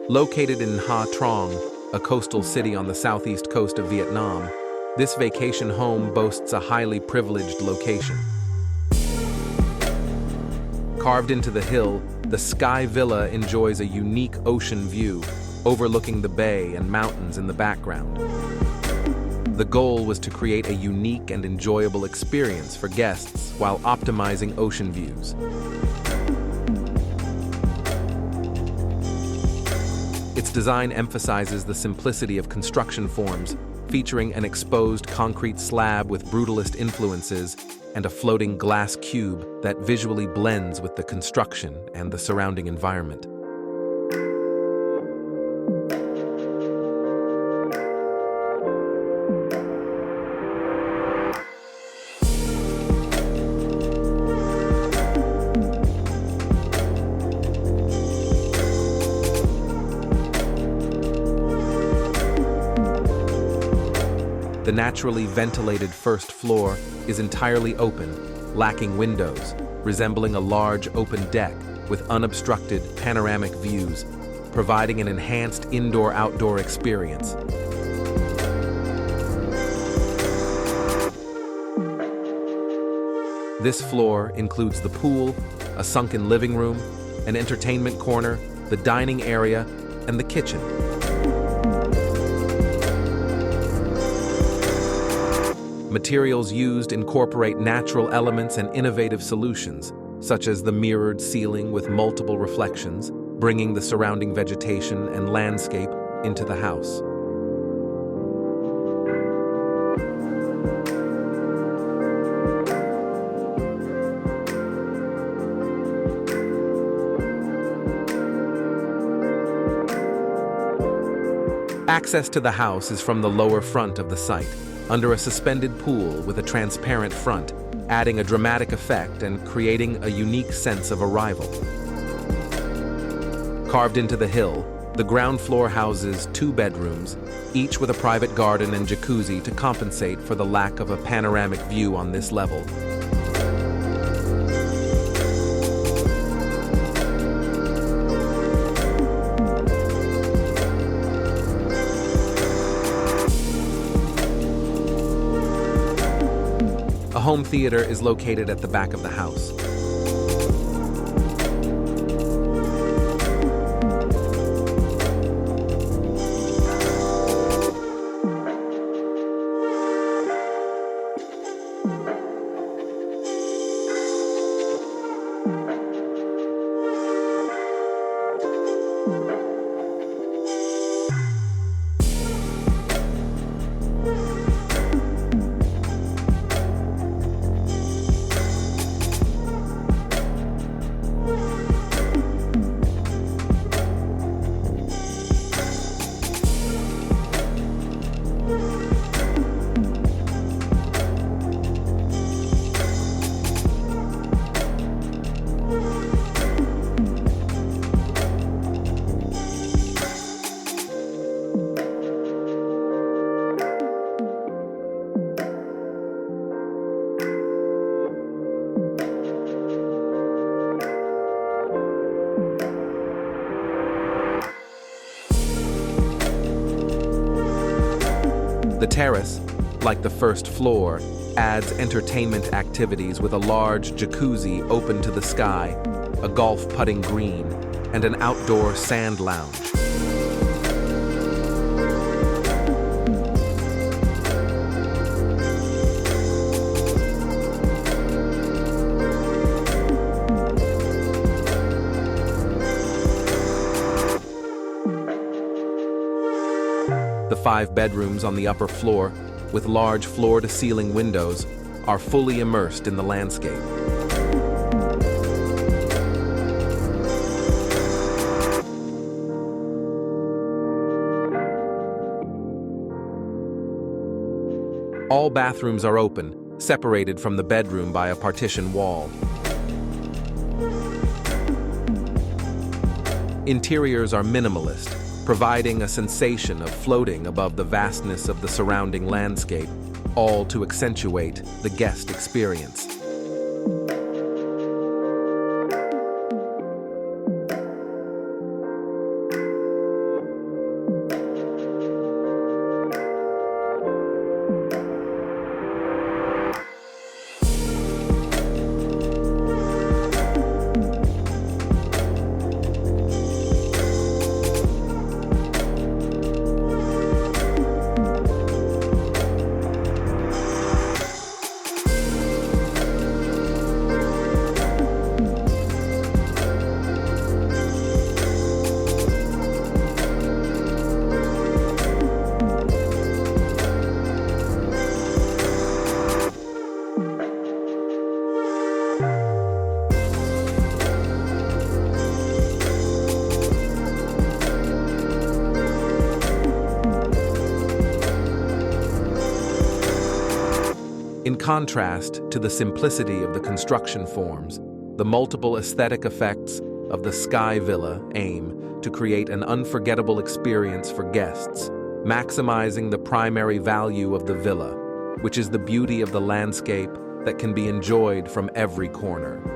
Located in Nha Trang, a coastal city on the southeast coast of Vietnam, this vacation home boasts a highly privileged location. Carved into the hill, the Sky Villa enjoys a unique ocean view, overlooking the bay and mountains in the background. The goal was to create a unique and enjoyable experience for guests while optimizing ocean views. Its design emphasizes the simplicity of construction forms, featuring an exposed concrete slab with brutalist influences and a floating glass cube that visually blends with the construction and the surrounding environment. The naturally ventilated first floor is entirely open, lacking windows, resembling a large open deck with unobstructed panoramic views, providing an enhanced indoor-outdoor experience. This floor includes the pool, a sunken living room, an entertainment corner, the dining area, and the kitchen. Materials used incorporate natural elements and innovative solutions, such as the mirrored ceiling with multiple reflections, bringing the surrounding vegetation and landscape into the house. Access to the house is from the lower front of the site, under a suspended pool with a transparent front, adding a dramatic effect and creating a unique sense of arrival. Carved into the hill, the ground floor houses 2 bedrooms, each with a private garden and jacuzzi to compensate for the lack of a panoramic view on this level. A home theater is located at the back of the house. The terrace, like the first floor, adds entertainment activities with a large jacuzzi open to the sky, a golf putting green, and an outdoor sand lounge. The 5 bedrooms on the upper floor, with large floor-to-ceiling windows, are fully immersed in the landscape. All bathrooms are open, separated from the bedroom by a partition wall. Interiors are minimalist, providing a sensation of floating above the vastness of the surrounding landscape, all to accentuate the guest experience. In contrast to the simplicity of the construction forms, the multiple aesthetic effects of the Sky Villa aim to create an unforgettable experience for guests, maximizing the primary value of the villa, which is the beauty of the landscape that can be enjoyed from every corner.